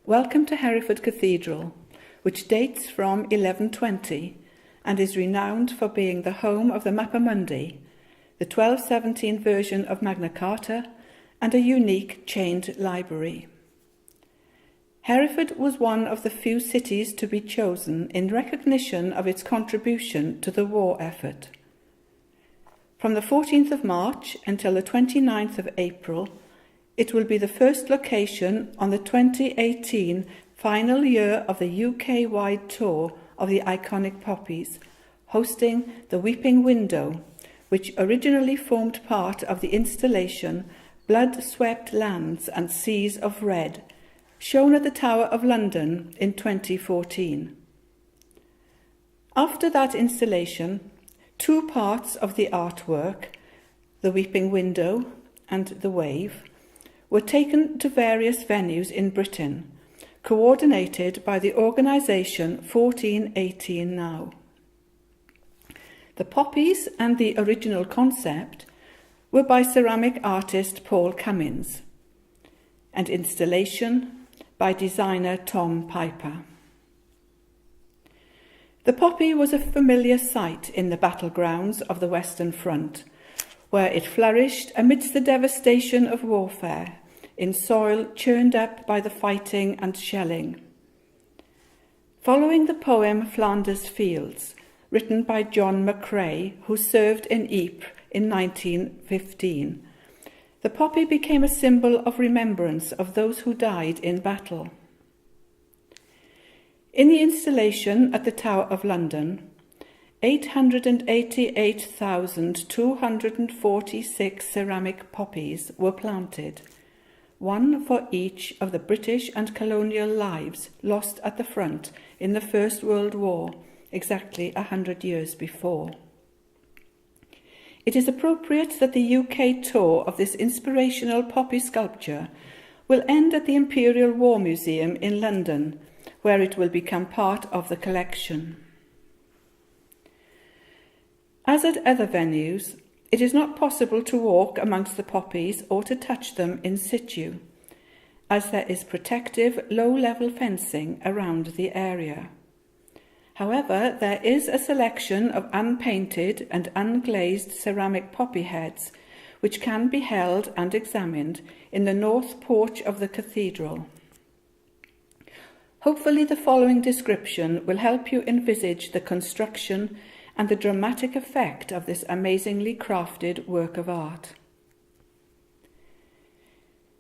Welcome to Hereford Cathedral, which dates from 1120 and is renowned for being the home of the Mappa Mundi, the 1217 version of Magna Carta, and a unique chained library. Hereford was one of the few cities to be chosen in recognition of its contribution to the war effort. From the 14th of March until the 29th of April, it will be the first location on the 2018 final year of the UK-wide tour of the iconic Poppies, hosting the Weeping Window, which originally formed part of the installation Blood-Swept Lands and Seas of Red, shown at the Tower of London in 2014. After that installation, two parts of the artwork, the Weeping Window and the Wave, were taken to various venues in Britain, coordinated by the organisation 1418 Now. The Poppies and the original concept were by ceramic artist Paul Cummins, and installation by designer Tom Piper. The Poppy was a familiar sight in the battlegrounds of the Western Front, where it flourished amidst the devastation of warfare, in soil churned up by the fighting and shelling. Following the poem Flanders Fields, written by John McCrae, who served in Ypres in 1915, the Poppy became a symbol of remembrance of those who died in battle. In the installation at the Tower of London, 888,246 ceramic poppies were planted, one for each of the British and colonial lives lost at the front in the First World War, exactly 100 years before. It is appropriate that the UK tour of this inspirational poppy sculpture will end at the Imperial War Museum in London, where it will become part of the collection. As at other venues, it is not possible to walk amongst the poppies or to touch them in situ, as there is protective low-level fencing around the area. However, there is a selection of unpainted and unglazed ceramic poppy heads which can be held and examined in the north porch of the cathedral. Hopefully the following description will help you envisage the construction and the dramatic effect of this amazingly crafted work of art.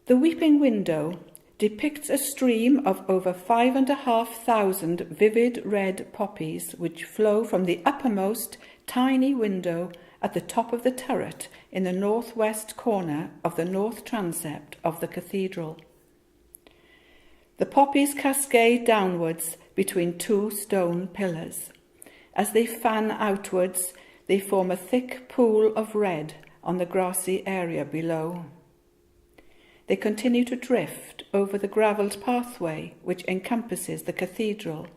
The Weeping Window depicts a stream of over 5,500 vivid red poppies which flow from the uppermost tiny window at the top of the turret in the northwest corner of the north transept of the cathedral. The poppies cascade downwards between two stone pillars. As they fan outwards, they form a thick pool of red on the grassy area below. They continue to drift over the gravelled pathway which encompasses the cathedral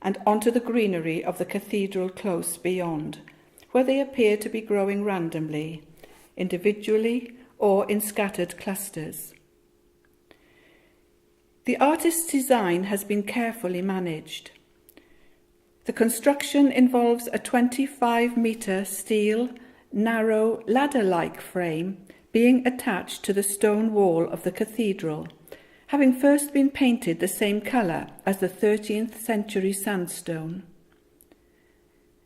and onto the greenery of the cathedral close beyond, where they appear to be growing randomly, individually or in scattered clusters. The artist's design has been carefully managed. The construction involves a 25-metre steel, narrow, ladder-like frame being attached to the stone wall of the cathedral, having first been painted the same colour as the 13th century sandstone.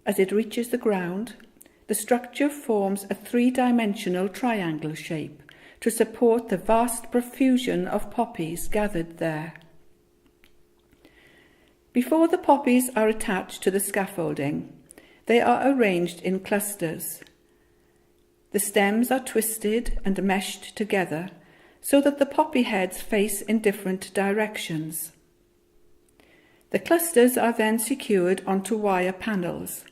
As it reaches the ground, the structure forms a three-dimensional triangle shape to support the vast profusion of poppies gathered there. Before the poppies are attached to the scaffolding, they are arranged in clusters. The stems are twisted and meshed together so that the poppy heads face in different directions. The clusters are then secured onto wire panels,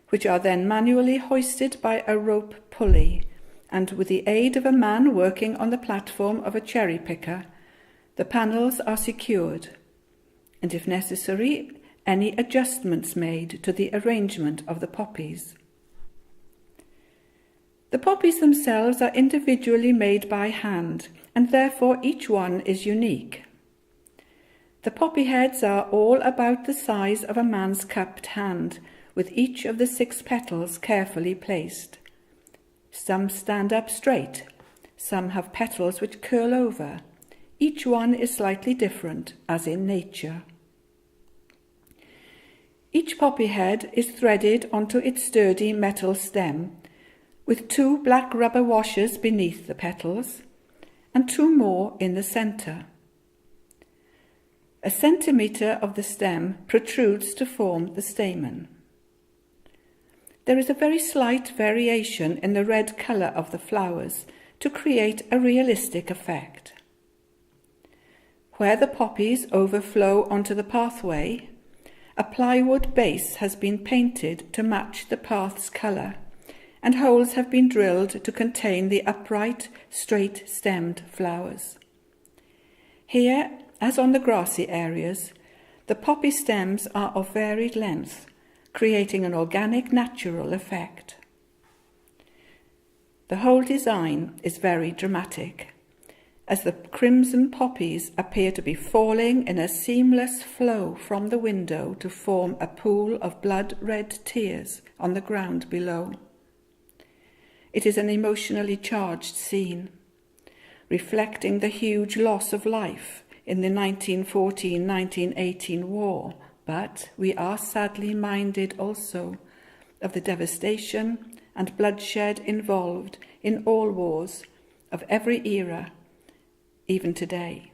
which are then manually hoisted by a rope pulley, and with the aid of a man working on the platform of a cherry picker, the panels are secured, and if necessary, any adjustments made to the arrangement of the poppies. The poppies themselves are individually made by hand, and therefore each one is unique. The poppy heads are all about the size of a man's cupped hand, with each of the 6 petals carefully placed. Some stand up straight, some have petals which curl over. Each one is slightly different, as in nature. Each poppy head is threaded onto its sturdy metal stem, with 2 black rubber washers beneath the petals, and 2 more in the centre. A centimetre of the stem protrudes to form the stamen. There is a very slight variation in the red colour of the flowers to create a realistic effect. Where the poppies overflow onto the pathway, a plywood base has been painted to match the path's colour, and holes have been drilled to contain the upright, straight-stemmed flowers. Here, as on the grassy areas, the poppy stems are of varied length, creating an organic, natural effect. The whole design is very dramatic, as the crimson poppies appear to be falling in a seamless flow from the window to form a pool of blood-red tears on the ground below. It is an emotionally charged scene, reflecting the huge loss of life in the 1914-1918 war, but we are sadly minded also of the devastation and bloodshed involved in all wars of every era, even today.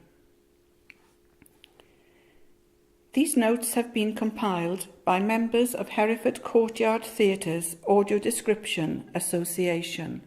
These notes have been compiled by members of Hereford Courtyard Theatre's Audio Description Association.